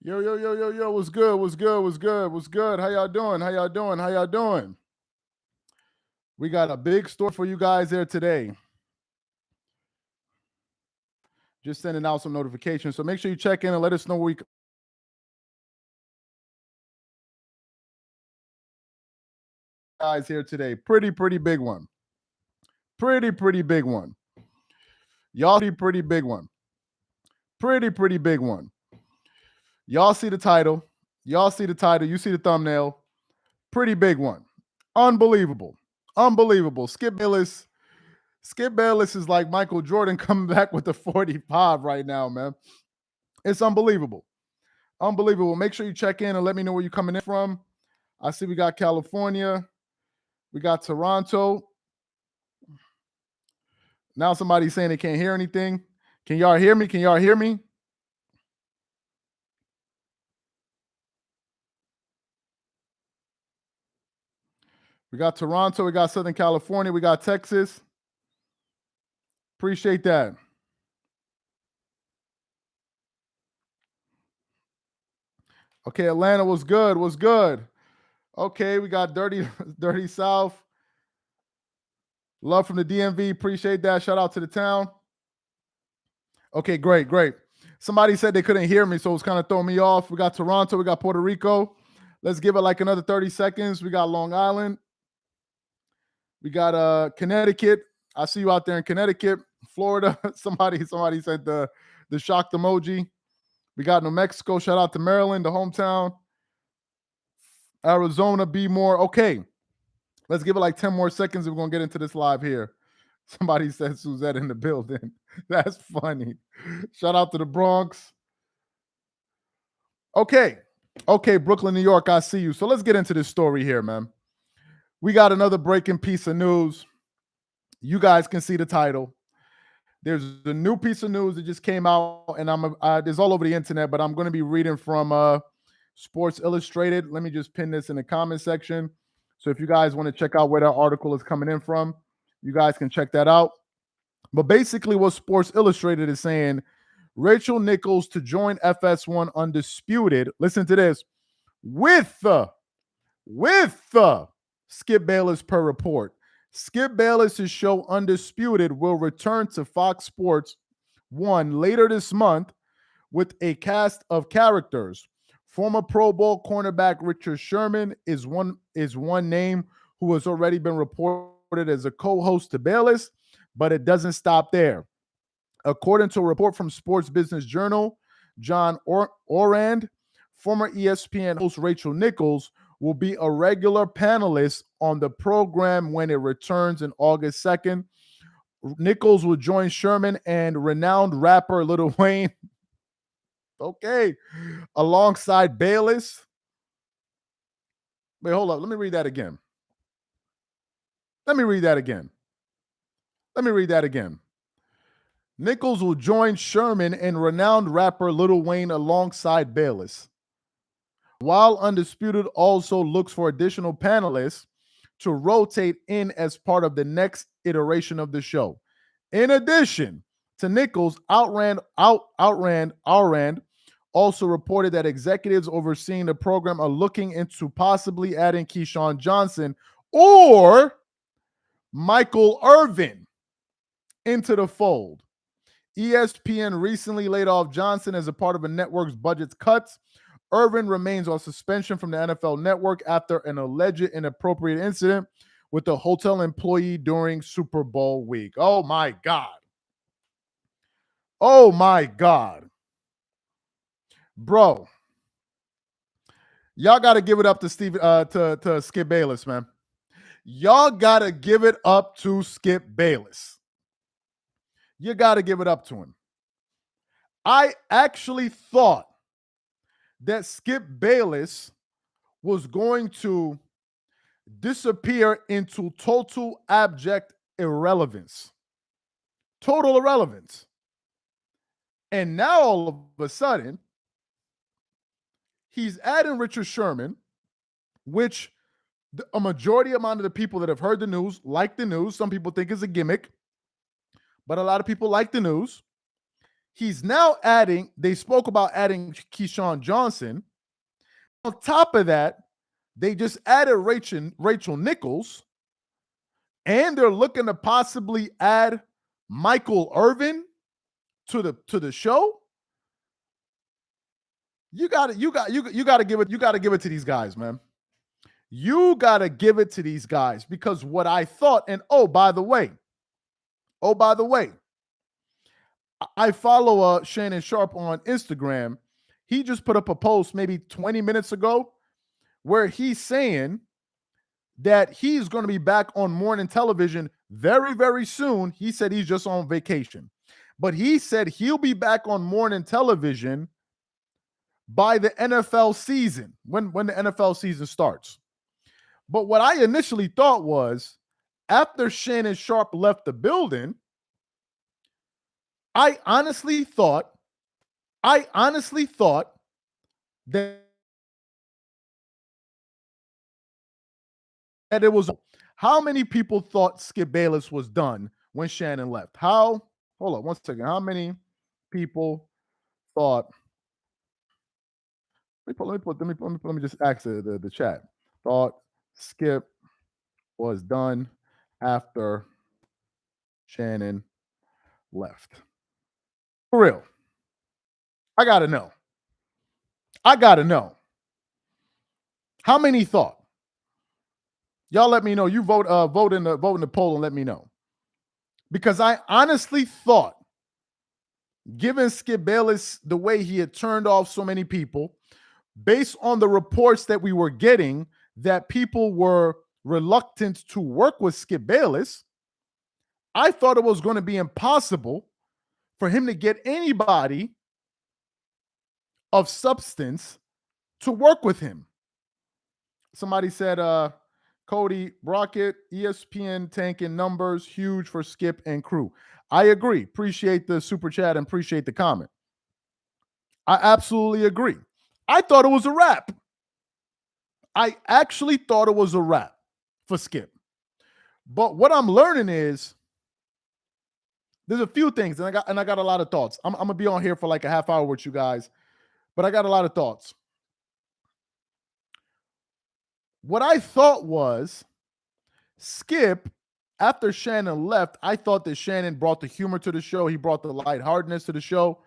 Yo, yo, yo, yo, yo, what's good? What's good? What's good? What's good? How y'all doing? How y'all doing? How y'all doing? We got a big story for you guys there today. Just sending out some notifications. So make sure you check in and let us know where we guys here today. Pretty big one. Pretty big one. Y'all see pretty big one. Pretty big one. Y'all see the title. Y'all see the title. You see the thumbnail. Pretty big one. Unbelievable. Unbelievable. Skip Bayless. Skip Bayless is like Michael Jordan coming back with the 45 right now, man. It's unbelievable. Unbelievable. Make sure you check in and let me know where you're coming in from. I see we got California. We got Toronto. Now somebody's saying they can't hear anything. Can y'all hear me? Can y'all hear me? We got Toronto. We got Southern California. We got Texas. Appreciate that. Okay, Atlanta was good. Was good. Okay, we got Dirty South. Love from the DMV. Appreciate that. Shout out to the town. Okay, great. Somebody said they couldn't hear me, so it was kind of throwing me off. We got Toronto. We got Puerto Rico. Let's give it like another 30 seconds. We got Long Island. We got Connecticut. I see you out there in Connecticut. Florida. Somebody sent the shocked emoji. We got New Mexico. Shout out to Maryland, the hometown. Arizona, be more. Okay. Let's give it like 10 more seconds. We're going to get into this live here. Somebody said Suzette in the building. That's funny. Shout out to the Bronx. Okay, Brooklyn, New York, I see you. So let's get into this story here, man. We got another breaking piece of news. You guys can see the title. There's a new piece of news that just came out, and it's all over the internet, but I'm going to be reading from Sports Illustrated. Let me just pin this in the comment section. So if you guys want to check out where that article is coming in from, you guys can check that out. But basically what Sports Illustrated is saying, Rachel Nichols to join FS1 Undisputed. Listen to this. With Skip Bayless per report. Skip Bayless' show Undisputed will return to Fox Sports 1 later this month with a cast of characters. Former Pro Bowl cornerback Richard Sherman is one name who has already been reported as a co-host to Bayless, but it doesn't stop there. According to a report from Sports Business Journal, John Orand, former ESPN host Rachel Nichols, will be a regular panelist on the program when it returns on August 2nd. Nichols will join Sherman and renowned rapper Lil Wayne, okay, alongside Bayless. Wait, hold up. Let me read that again. Nichols will join Sherman and renowned rapper Lil Wayne alongside Bayless. While Undisputed also looks for additional panelists to rotate in as part of the next iteration of the show. In addition to Nichols, Outrand also reported that executives overseeing the program are looking into possibly adding Keyshawn Johnson or Michael Irvin into the fold. ESPN recently laid off Johnson as a part of the network's budget cuts. Irvin remains on suspension from the NFL Network after an alleged inappropriate incident with a hotel employee during Super Bowl week. Oh my God. Bro. Y'all got to give it up to to Skip Bayless, man. Y'all got to give it up to Skip Bayless. You got to give it up to him. I actually thought that Skip Bayless was going to disappear into total abject irrelevance. Total irrelevance. And now all of a sudden, he's adding Richard Sherman, which a majority amount of the people that have heard the news like the news. Some people think it's a gimmick, but a lot of people like the news. He's now adding, they spoke about adding Keyshawn Johnson. On top of that, they just added Rachel Nichols, and they're looking to possibly add Michael Irvin to the show. You got to give it to these guys, man. You got to give it to these guys, because what I thought, and by the way, I follow Shannon Sharp on Instagram. He just put up a post maybe 20 minutes ago where he's saying that he's going to be back on morning television very, very soon. He said he's just on vacation, but he said he'll be back on morning television by the NFL season, when the NFL season starts. But what I initially thought was, after Shannon Sharp left the building, I honestly thought that it was. How many people thought Skip Bayless was done when Shannon left? Hold on one second. How many people thought? Let me just ask the chat. Thought Skip was done after Shannon left. For real. I gotta know. How many thought? Y'all let me know. You vote in the poll and let me know. Because I honestly thought, given Skip Bayless, the way he had turned off so many people, based on the reports that we were getting, that people were reluctant to work with Skip Bayless, I thought it was going to be impossible for him to get anybody of substance to work with him. Somebody said, Cody Brockett, ESPN tanking numbers, huge for Skip and crew. I agree. Appreciate the super chat and appreciate the comment. I absolutely agree. I thought it was a wrap. I actually thought it was a wrap for Skip. But what I'm learning is there's a few things, and I got a lot of thoughts. I'm gonna be on here for like a half hour with you guys, but I got a lot of thoughts. What I thought was, Skip, after Shannon left, I thought that Shannon brought the humor to the show. He brought the lightheartedness to the show.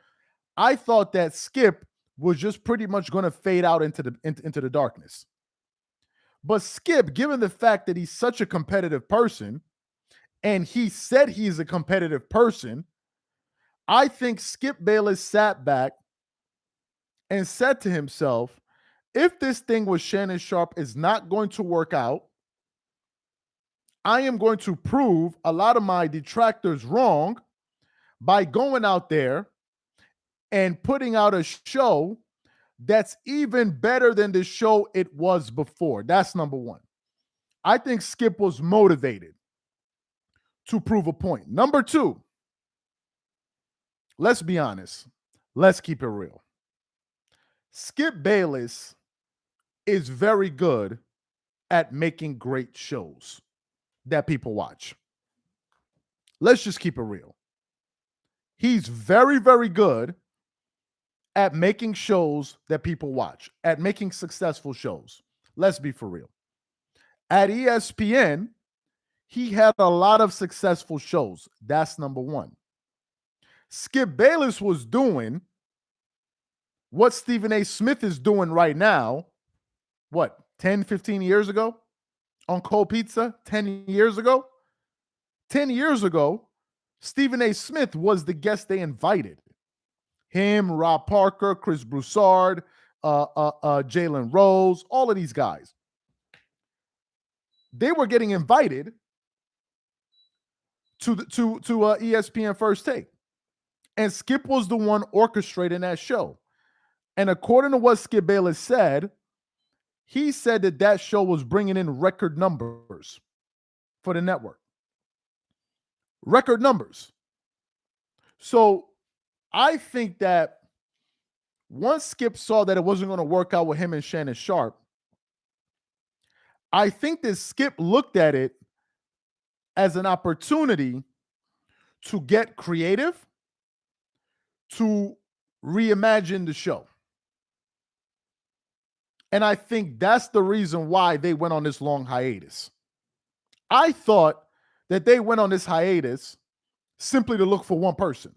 I thought that Skip was just pretty much going to fade out into the darkness. But Skip, given the fact that he's such a competitive person, and he said he's a competitive person, I think Skip Bayless sat back and said to himself, if this thing with Shannon Sharp is not going to work out, I am going to prove a lot of my detractors wrong by going out there and putting out a show that's even better than the show it was before. That's number one. I think Skip was motivated to prove a point. Number two, let's be honest. Let's keep it real. Skip Bayless is very good at making great shows that people watch. Let's just keep it real. He's very, very good at making shows that people watch, at making successful shows. Let's be for real. At ESPN, he had a lot of successful shows. That's number one. Skip Bayless was doing what Stephen A. Smith is doing right now, 10, 15 years ago on Cold Pizza? 10 years ago? 10 years ago, Stephen A. Smith was the guest they invited. Him, Rob Parker, Chris Broussard, Jalen Rose, all of these guys. They were getting invited to ESPN First Take. And Skip was the one orchestrating that show. And according to what Skip Bayless said, he said that show was bringing in record numbers for the network. Record numbers. So I think that once Skip saw that it wasn't going to work out with him and Shannon Sharp, I think that Skip looked at it as an opportunity to get creative, to reimagine the show. And I think that's the reason why they went on this long hiatus. I thought that they went on this hiatus simply to look for one person,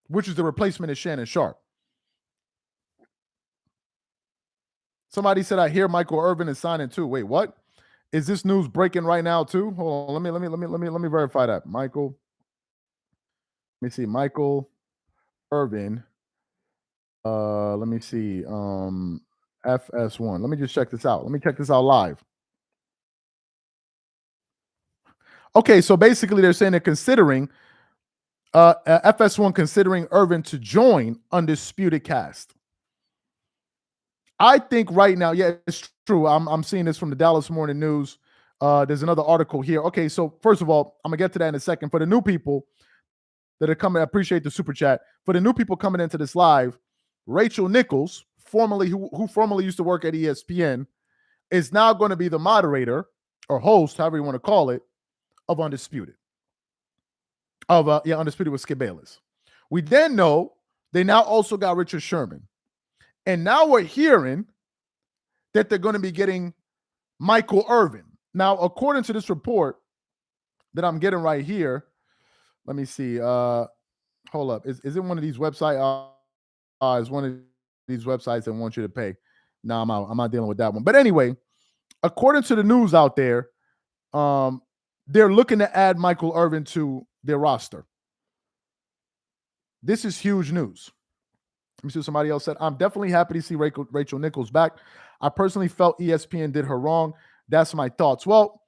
which is the replacement of Shannon Sharp. Somebody said, I hear Michael Irvin is signing too. Wait, what? Is this news breaking right now too? Hold on. Let me verify that. Michael. Let me see. Michael Irvin. Let me see. FS1. Let me just check this out. Let me check this out live. Okay, so basically they're saying they're considering FS1 considering Irvin to join Undisputed cast. I think right now, yeah, it's true. I'm seeing this from the Dallas Morning News. There's another article here. Okay, so first of all, I'm gonna get to that in a second. For the new people that are coming, I appreciate the super chat. For the new people coming into this live, Rachel Nichols, who formerly used to work at ESPN, is now going to be the moderator or host, however you want to call it, of Undisputed. Undisputed with Skip Bayless. We then know they now also got Richard Sherman. And now we're hearing that they're going to be getting Michael Irvin. Now, according to this report that I'm getting right here, let me see. Hold up. Is it one of these websites? It's one of these websites that want you to pay. No, I'm not dealing with that one. But anyway, according to the news out there, they're looking to add Michael Irvin to their roster. This is huge news. Let me see what somebody else said. I'm definitely happy to see Rachel Nichols back. I personally felt ESPN did her wrong. That's my thoughts. Well,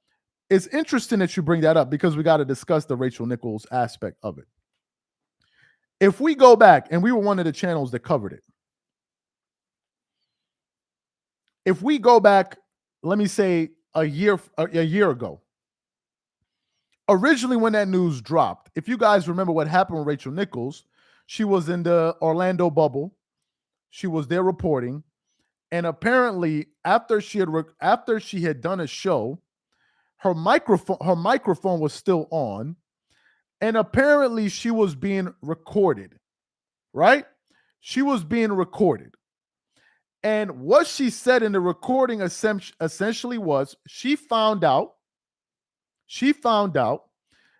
it's interesting that you bring that up because we got to discuss the Rachel Nichols aspect of it. If we go back, and we were one of the channels that covered it. If we go back, let me say a year ago, originally when that news dropped, if you guys remember what happened with Rachel Nichols, she was in the Orlando bubble. She was there reporting. And apparently, after she had done a show, her microphone was still on. And apparently she was being recorded, right? She was being recorded. And what she said in the recording essentially was she found out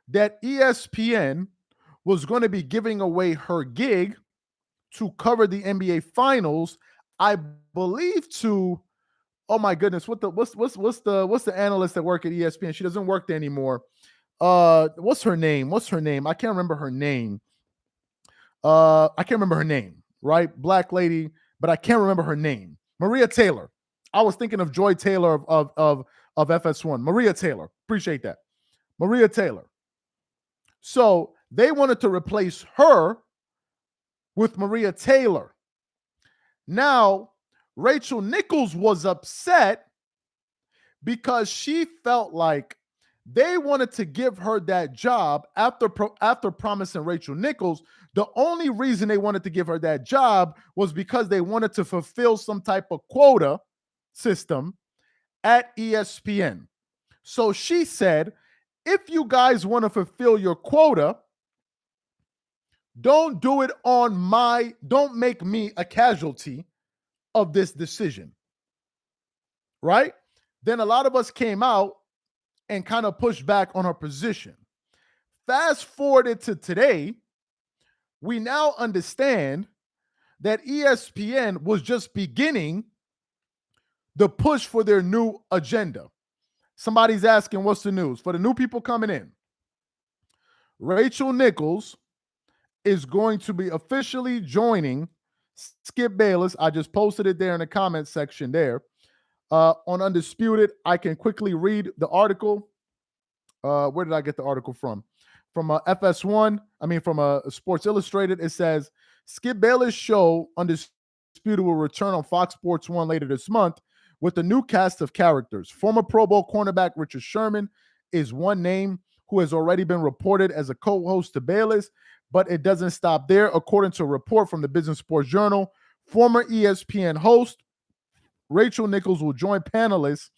that ESPN was going to be giving away her gig to cover the NBA Finals, I believe to, oh my goodness, what's the analyst that work at ESPN? She doesn't work there anymore. What's her name? I can't remember her name. Right? Black lady, but I can't remember her name. Maria Taylor. I was thinking of Joy Taylor of FS1. Maria Taylor. Appreciate that. Maria Taylor. So they wanted to replace her with Maria Taylor. Now, Rachel Nichols was upset because she felt like they wanted to give her that job after promising Rachel Nichols. The only reason they wanted to give her that job was because they wanted to fulfill some type of quota system at ESPN. So she said, if you guys want to fulfill your quota, don't make me a casualty of this decision. Right? Then a lot of us came out and kind of pushed back on her position. Fast forwarded to today, we now understand that ESPN was just beginning the push for their new agenda. Somebody's asking, what's the news? For the new people coming in, Rachel Nichols is going to be officially joining Skip Bayless. I just posted it there in the comments section there. On Undisputed, I can quickly read the article. Where did I get the article from? From FS1, from Sports Illustrated. It says, Skip Bayless' show Undisputed will return on Fox Sports 1 later this month with a new cast of characters. Former Pro Bowl cornerback Richard Sherman is one name who has already been reported as a co-host to Bayless, but it doesn't stop there. According to a report from the Business Sports Journal, former ESPN host Rachel Nichols will join panelists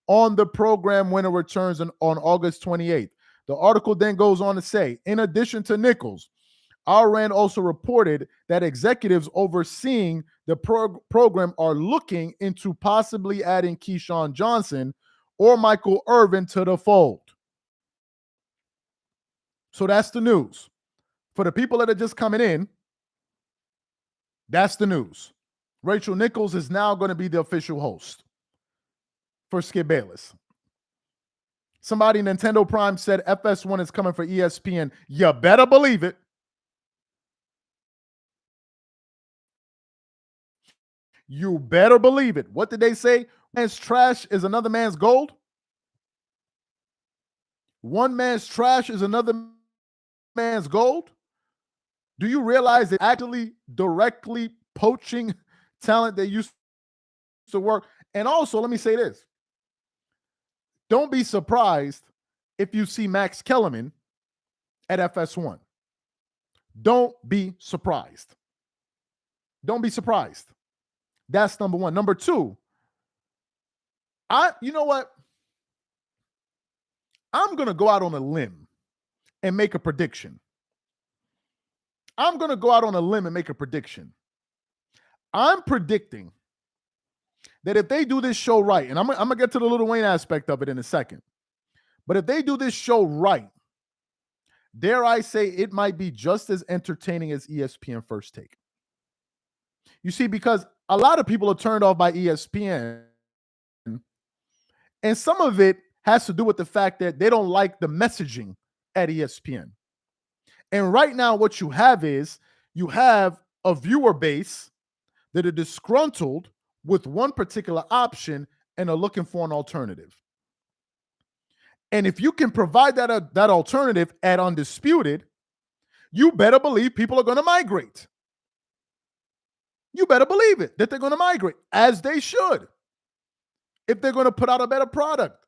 on the program when it returns on August 28th. The article then goes on to say, in addition to Nichols, Rand also reported that executives overseeing the program are looking into possibly adding Keyshawn Johnson or Michael Irvin to the fold. So that's the news. For the people that are just coming in, that's the news. Rachel Nichols is now going to be the official host for Skip Bayless. Somebody, Nintendo Prime, said FS1 is coming for ESPN. You better believe it. You better believe it. What did they say? Man's trash is another man's gold. One man's trash is another man's gold. Do you realize that actually directly poaching talent that used to work? And also, let me say this. Don't be surprised if you see Max Kellerman at FS1. Don't be surprised. Don't be surprised. That's number one. Number two, you know what? I'm going to go out on a limb and make a prediction. I'm predicting that if they do this show right, and I'm going to get to the Lil Wayne aspect of it in a second, but if they do this show right, dare I say it might be just as entertaining as ESPN First Take. You see, because a lot of people are turned off by ESPN, and some of it has to do with the fact that they don't like the messaging at ESPN. And right now, what you have is you have a viewer base that are disgruntled with one particular option and are looking for an alternative. And if you can provide that alternative at Undisputed, you better believe people are going to migrate. You better believe it, that they're going to migrate, as they should, if they're going to put out a better product.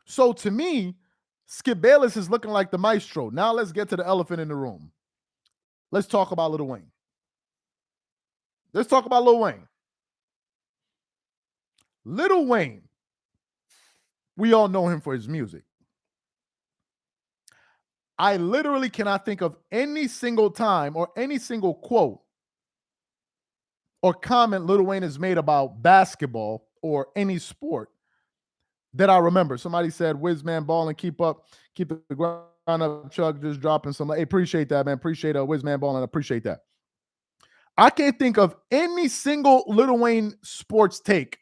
So to me, Skip Bayless is looking like the maestro. Now let's get to the elephant in the room. Let's talk about Lil Wayne. Lil Wayne, we all know him for his music. I literally cannot think of any single time or any single quote or comment Lil Wayne has made about basketball or any sport that I remember. Somebody said, "Whiz man, ball and keep the ground up, Chuck, just dropping some." Hey, appreciate that, man. Appreciate Whiz man, ball, and appreciate that. I can't think of any single Lil Wayne sports take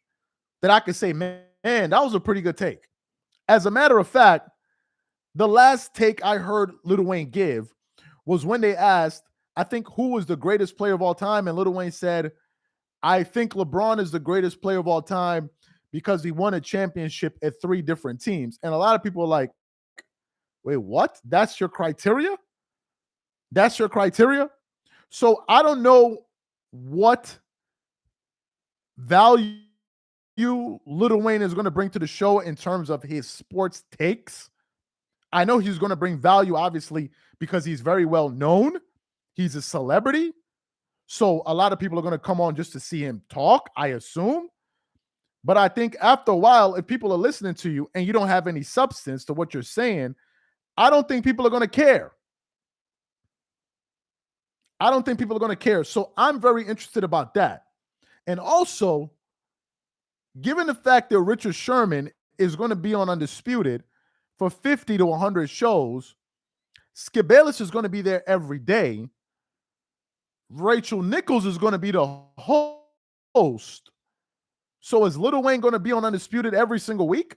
that I could say, man, that was a pretty good take. As a matter of fact, the last take I heard Lil Wayne give was when they asked, I think, who was the greatest player of all time, and Lil Wayne said, "I think LeBron is the greatest player of all time because he won a championship at 3 different teams." And a lot of people are like, wait, what? That's your criteria? That's your criteria? So I don't know what value Lil Wayne is going to bring to the show in terms of his sports takes. I know he's going to bring value, obviously, because he's very well known. He's a celebrity. So a lot of people are going to come on just to see him talk, I assume. But I think after a while, if people are listening to you and you don't have any substance to what you're saying, I don't think people are going to care. So I'm very interested about that. And also, given the fact that Richard Sherman is going to be on Undisputed for 50 to 100 shows, Skip Bayless is going to be there every day. Rachel Nichols is going to be the host. So is Lil Wayne going to be on Undisputed every single week?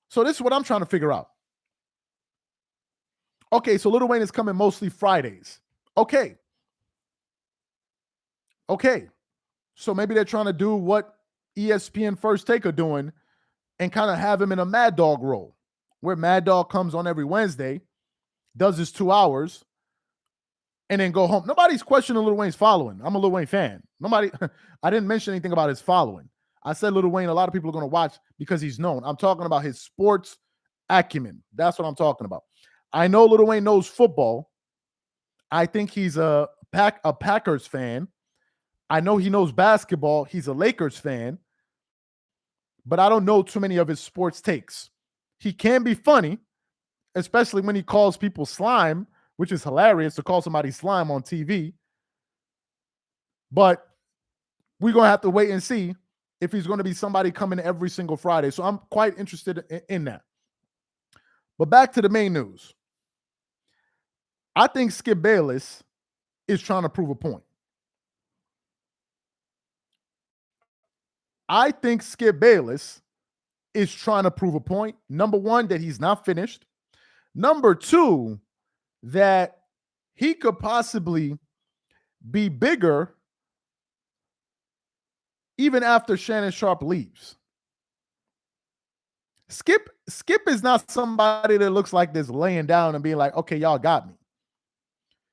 So this is what I'm trying to figure out. Okay, so Lil Wayne is coming mostly Fridays. Okay. So maybe they're trying to do what ESPN First Take are doing and kind of have him in a Mad Dog role, where Mad Dog comes on every Wednesday, does his 2 hours, and then go home. Nobody's questioning Lil Wayne's following. I'm a Lil Wayne fan. I didn't mention anything about his following. I said Lil Wayne, a lot of people are going to watch because he's known. I'm talking about his sports acumen. That's what I'm talking about. I know Lil Wayne knows football. I think he's a Packers fan. I know he knows basketball. He's a Lakers fan. But I don't know too many of his sports takes. He can be funny. especially when he calls people slime, which is hilarious to call somebody slime on TV. But we're going to have to wait and see if he's going to be somebody coming every single Friday. So I'm quite interested in that. But back to the main news. I think Skip Bayless is trying to prove a point. I think Skip Bayless is trying to prove a point. Number one, that he's not finished. Number two, that he could possibly be bigger even after Shannon Sharpe leaves. Skip is not somebody that looks like this laying down and being like, okay, y'all got me.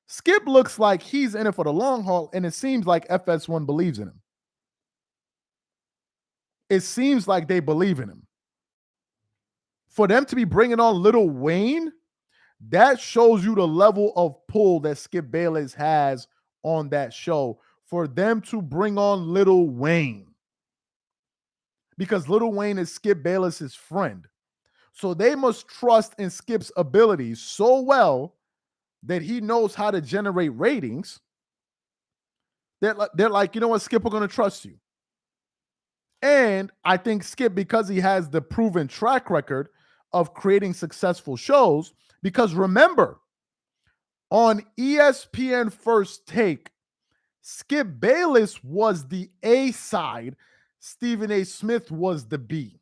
Skip looks like he's in it for the long haul, and it seems like FS1 believes in him. It seems like they believe in him. For them to be bringing on Lil Wayne, that shows you the level of pull that Skip Bayless has on that show. For them to bring on Lil Wayne, because Lil Wayne is Skip Bayless's friend. So they must trust in Skip's abilities so well that he knows how to generate ratings. They're like, you know what, Skip, we're going to trust you. And I think Skip, because he has the proven track record of creating successful shows, because remember, on ESPN First Take, Skip Bayless was the A side, Stephen A. Smith was the B.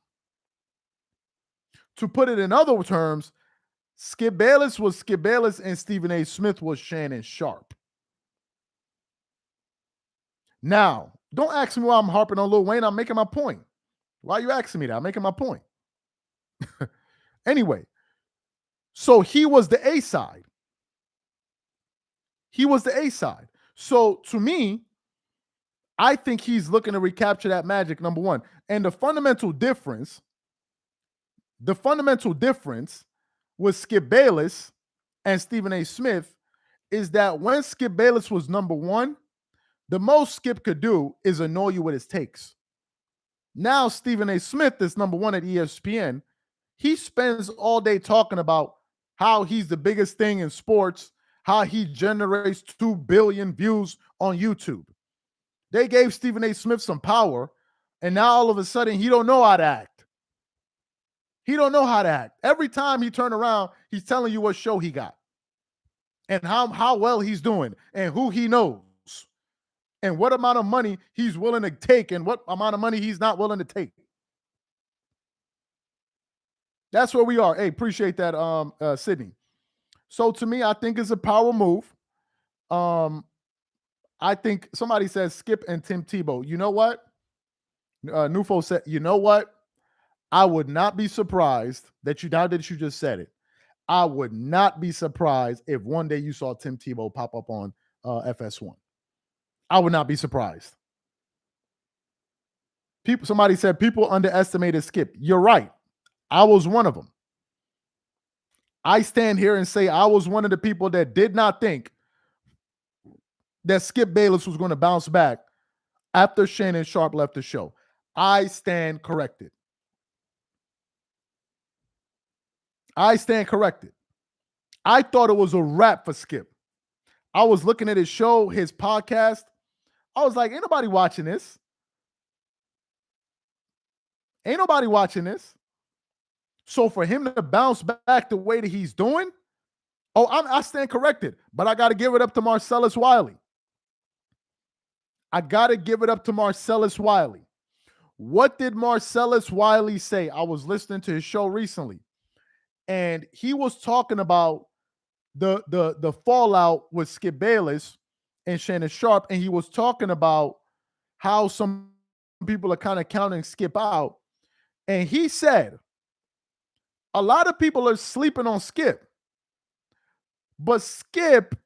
To put it in other terms, Skip Bayless was Skip Bayless and Stephen A. Smith was Shannon Sharpe. Now, don't ask me why I'm harping on Lil Wayne. I'm making my point. Why are you asking me that? I'm making my point. Anyway, so he was the A side. He was the A side. So to me, I think he's looking to recapture that magic, number one. And the fundamental difference with Skip Bayless and Stephen A. Smith is that when Skip Bayless was number one, the most Skip could do is annoy you with his takes. Now Stephen A. Smith is number one at ESPN. He spends all day talking about how he's the biggest thing in sports, how he generates 2 billion views on YouTube. They gave Stephen A. Smith some power, and now all of a sudden he don't know how to act. He don't know how to act. Every time he turn around, he's telling you what show he got and how well he's doing and who he knows and what amount of money he's willing to take and what amount of money he's not willing to take. That's where we are. Hey, appreciate that, Sydney. So to me, I think it's a power move. I think somebody says Skip and Tim Tebow. You know what? Nufo said, you know what? I would not be surprised that now that you just said it, I would not be surprised if one day you saw Tim Tebow pop up on FS1. I would not be surprised. Somebody said people underestimated Skip. You're right. I was one of them. I stand here and say I was one of the people that did not think that Skip Bayless was going to bounce back after Shannon Sharpe left the show. I stand corrected. I stand corrected. I thought it was a wrap for Skip. I was looking at his show, his podcast. I was like, ain't nobody watching this. Ain't nobody watching this. So for him to bounce back the way that he's doing, I stand corrected. But I got to give it up to Marcellus Wiley. I got to give it up to Marcellus Wiley. What did Marcellus Wiley say? I was listening to his show recently, and he was talking about the fallout with Skip Bayless and Shannon Sharpe, and he was talking about how some people are kind of counting Skip out. And he said, a lot of people are sleeping on Skip. But Skip,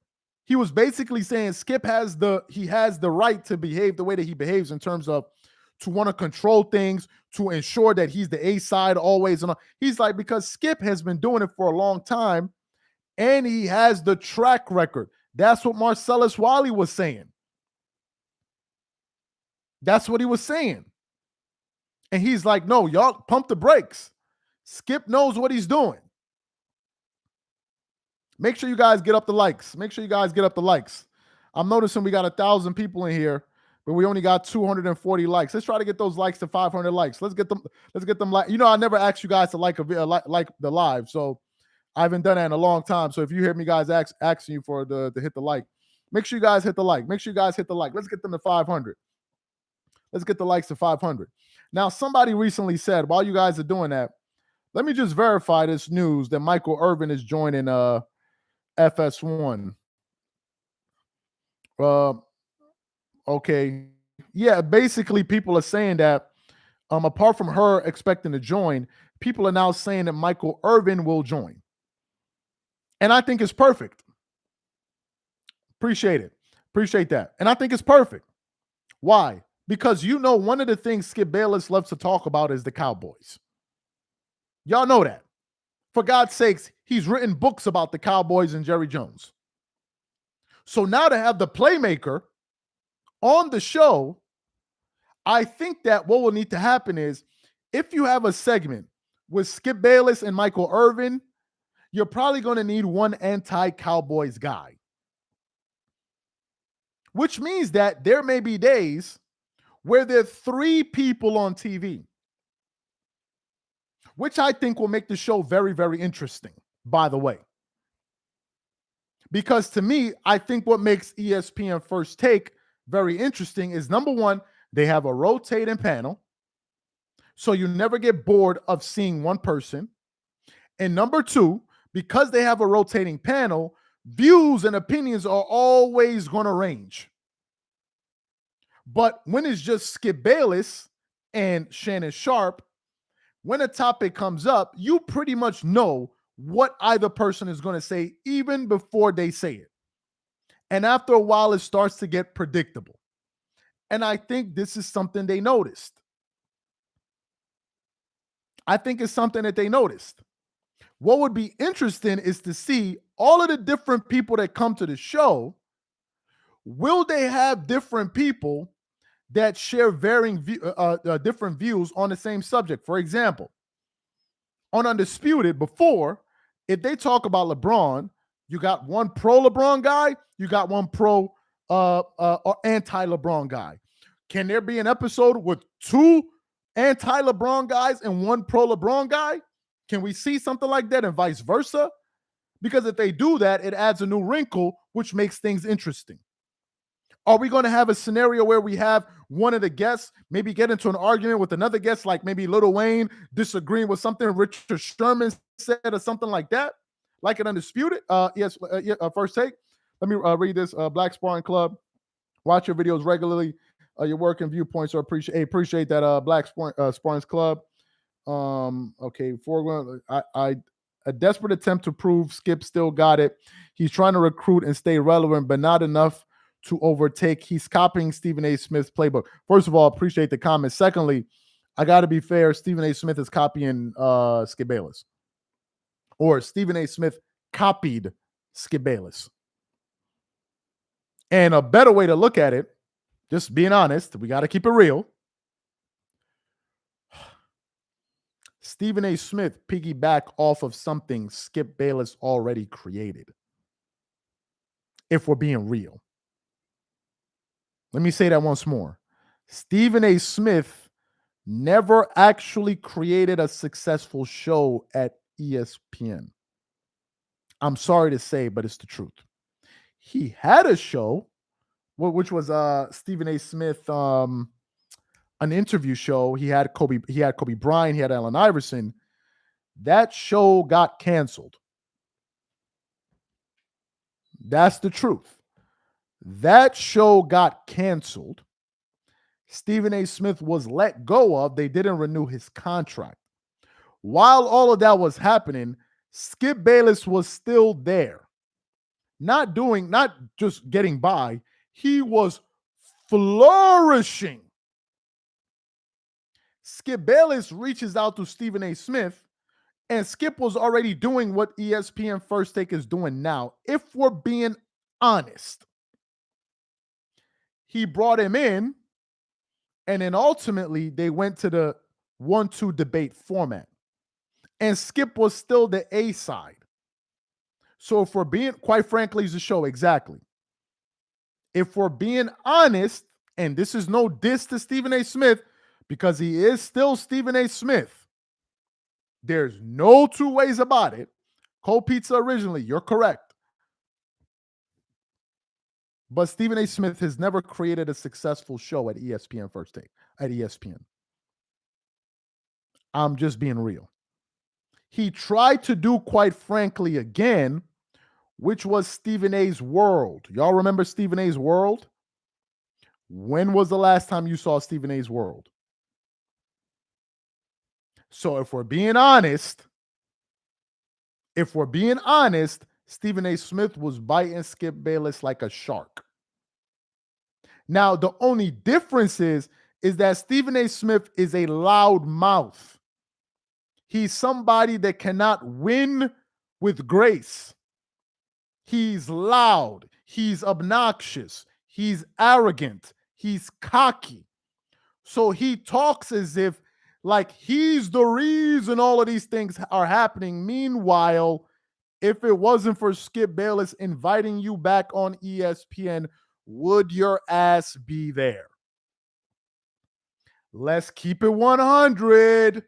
he was basically saying Skip has the right to behave the way that he behaves in terms of to want to control things, to ensure that he's the A side always. And he's like, because Skip has been doing it for a long time and he has the track record. That's what Marcellus Wiley was saying. That's what he was saying. And he's like, no, y'all pump the brakes. Skip knows what he's doing. Make sure you guys get up the likes. Make sure you guys get up the likes. I'm noticing we got 1,000 people in here, but we only got 240 likes. Let's try to get those likes to 500 likes. Let's get them. Let's get them. Like, I never asked you guys to like like the live, so I haven't done that in a long time. So if you hear me guys asking you for to hit the like, make sure you guys hit the like. Make sure you guys hit the like. Let's get them to 500. Let's get the likes to 500. Now, somebody recently said, while you guys are doing that, let me just verify this news that Michael Irvin is joining FS1. Okay. Yeah, basically people are saying that apart from her expecting to join, people are now saying that Michael Irvin will join. And I think it's perfect. Appreciate it. Appreciate that. And I think it's perfect. Why? Because one of the things Skip Bayless loves to talk about is the Cowboys. Y'all know that. For God's sakes, he's written books about the Cowboys and Jerry Jones. So now to have the playmaker on the show, I think that what will need to happen is if you have a segment with Skip Bayless and Michael Irvin, you're probably going to need one anti-Cowboys guy. Which means that there may be days where there are 3 people on TV, which I think will make the show very, very interesting, by the way. Because to me, I think what makes ESPN First Take very interesting is, number one, they have a rotating panel, so you never get bored of seeing one person. And number two, because they have a rotating panel, views and opinions are always going to range. But when it's just Skip Bayless and Shannon Sharp, when a topic comes up, you pretty much know what either person is going to say even before they say it. And after a while, it starts to get predictable. And I think this is something they noticed. I think it's something that they noticed. What would be interesting is to see all of the different people that come to the show. Will they have different people that share varying different views on the same subject? For example, on Undisputed before, if they talk about LeBron, you got one pro LeBron guy, you got one pro or anti-LeBron guy. Can there be an episode with 2 anti-LeBron guys and one pro LeBron guy? Can we see something like that and vice versa? Because if they do that, it adds a new wrinkle, which makes things interesting. Are we going to have a scenario where we have one of the guests maybe get into an argument with another guest, like maybe Lil Wayne disagreeing with something Richard Sherman said or something like that? Like an Undisputed? First Take. Let me read this. Black Sparring Club. Watch your videos regularly. Your work and viewpoints are appreciate that. Black Sparring Club. Okay. A desperate attempt to prove Skip still got it. He's trying to recruit and stay relevant, but not enough to overtake. He's copying Stephen A. Smith's playbook. First of all, appreciate the comment. Secondly, I got to be fair. Stephen A. Smith is copying Skip Bayless. Or Stephen A. Smith copied Skip Bayless. And a better way to look at it, just being honest, we got to keep it real. Stephen A. Smith piggyback off of something Skip Bayless already created. If we're being real. Let me say that once more. Stephen A. Smith never actually created a successful show at ESPN. I'm sorry to say, but it's the truth. He had a show, which was Stephen A. Smith, an interview show. He had Kobe Bryant, he had Allen Iverson. That show got canceled. That's the truth. That show got canceled. Stephen A. Smith was let go of. They didn't renew his contract. While all of that was happening, Skip Bayless was still there. Not just getting by. He was flourishing. Skip Bayless reaches out to Stephen A. Smith, and Skip was already doing what ESPN First Take is doing now, if we're being honest. He brought him in, and then ultimately they went to the 1-2 debate format. And Skip was still the A side. So if we're being, quite frankly, is the show exactly. If we're being honest, and this is no diss to Stephen A. Smith, because he is still Stephen A. Smith. There's no two ways about it. Cold Pizza originally, you're correct. But Stephen A. Smith has never created a successful show at ESPN First Take, at ESPN. I'm just being real. He tried to do, quite frankly, again, which was Stephen A's World. Y'all remember Stephen A's World? When was the last time you saw Stephen A's World? So if we're being honest, Stephen A. Smith was biting Skip Bayless like a shark. Now, the only difference is that Stephen A. Smith is a loud mouth. He's somebody that cannot win with grace. He's loud. He's obnoxious. He's arrogant. He's cocky. So he talks as if like he's the reason all of these things are happening. Meanwhile, if it wasn't for Skip Bayless inviting you back on ESPN, would your ass be there? Let's keep it 100.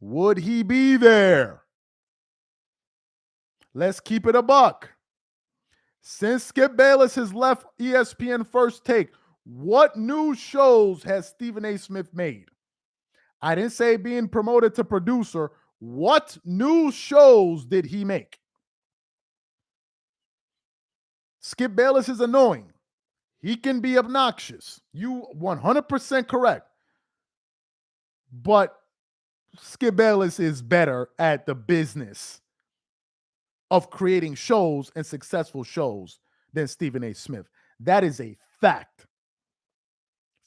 Would he be there? Let's keep it a buck. Since Skip Bayless has left ESPN First Take, what new shows has Stephen A. Smith made? I didn't say being promoted to producer. What new shows did he make? Skip Bayless is annoying. He can be obnoxious. You 100% correct. But Skip Bayless is better at the business of creating shows and successful shows than Stephen A. Smith. That is a fact.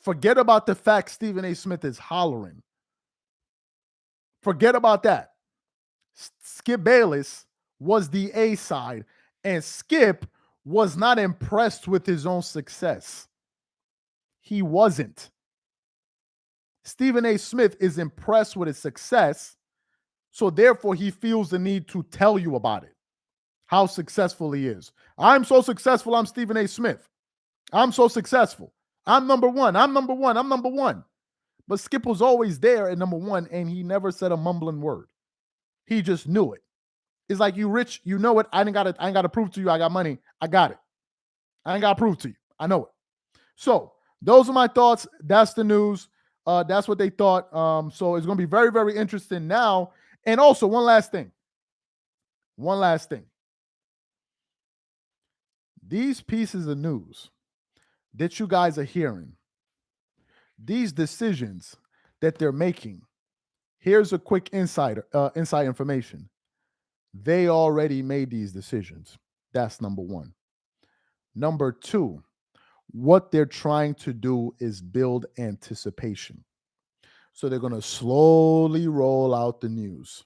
Forget about the fact Stephen A. Smith is hollering. Forget about that. Skip Bayless was the A side, and Skip was not impressed with his own success. He wasn't. Stephen A. Smith is impressed with his success, so therefore he feels the need to tell you about it, how successful he is. I'm so successful, I'm Stephen A. Smith. I'm so successful. I'm number one. I'm number one. I'm number one. But Skip was always there at number one, and he never said a mumbling word. He just knew it. It's like, you rich, you know it. I ain't gotta prove to you I got money. I got it. I ain't gotta prove to you. I know it. So those are my thoughts. That's the news. That's what they thought. So it's gonna be very, very interesting now. And also, one last thing. These pieces of news that you guys are hearing, these decisions that they're making, here's a quick inside information. They already made these decisions. That's number one. Number two, what they're trying to do is build anticipation. So they're going to slowly roll out the news.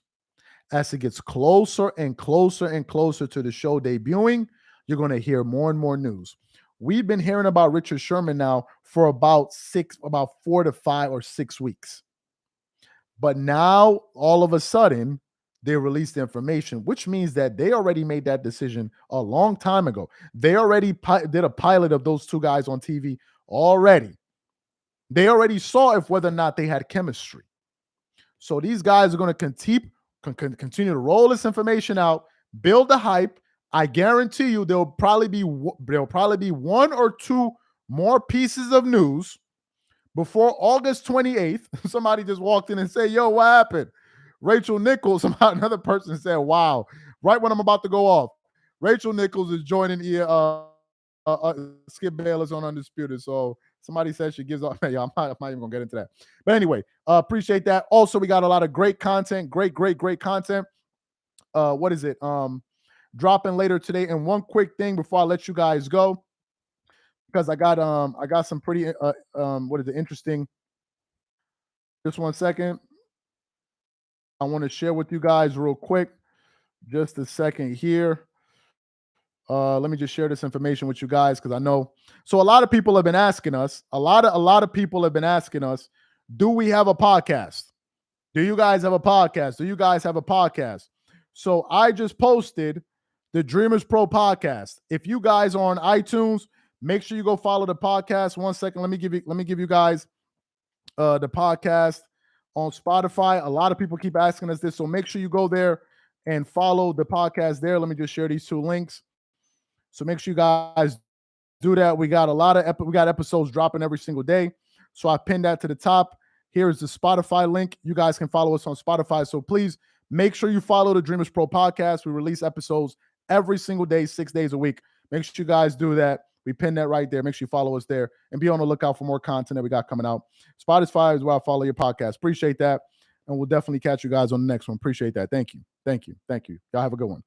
As it gets closer and closer and closer to the show debuting, you're going to hear more and more news. We've been hearing about Richard Sherman now for about 4 to 5 or 6 weeks. But now, all of a sudden, they released the information, which means that they already made that decision a long time ago. They already did a pilot of those two guys on TV already. They already saw if whether or not they had chemistry. So these guys are going to continue to roll this information out, build the hype. I guarantee you there'll probably be 1 or 2 more pieces of news before August 28th. Somebody just walked in and said, yo, what happened? Rachel Nichols, another person said, wow, right when I'm about to go off, Rachel Nichols is joining Skip Bayless on Undisputed. So somebody said she gives off. Yeah, I'm not even going to get into that. But anyway, appreciate that. Also, we got a lot of great content, great content. What is it? Dropping later today. And one quick thing before I let you guys go, because I got some pretty interesting. Just 1 second. I want to share with you guys real quick. Just a second here. Let me just share this information with you guys, because I know. So a lot of people have been asking us. A lot of people have been asking us, do we have a podcast? Do you guys have a podcast? Do you guys have a podcast? So I just posted the Dreamers Pro podcast. If you guys are on iTunes, make sure you go follow the podcast. 1 second, let me give you guys the podcast on Spotify. A lot of people keep asking us this, so make sure you go there and follow the podcast there. Let me just share these two links. So make sure you guys do that. We got a lot of we got episodes dropping every single day. So I pinned that to the top. Here is the Spotify link. You guys can follow us on Spotify. So please make sure you follow the Dreamers Pro podcast. We release episodes every single day, 6 days a week. Make sure you guys do that. We pin that right there. Make sure you follow us there and be on the lookout for more content that we got coming out. Spotify is where I follow your podcast. Appreciate that. And we'll definitely catch you guys on the next one. Appreciate that. Thank you. Thank you. Thank you. Y'all have a good one.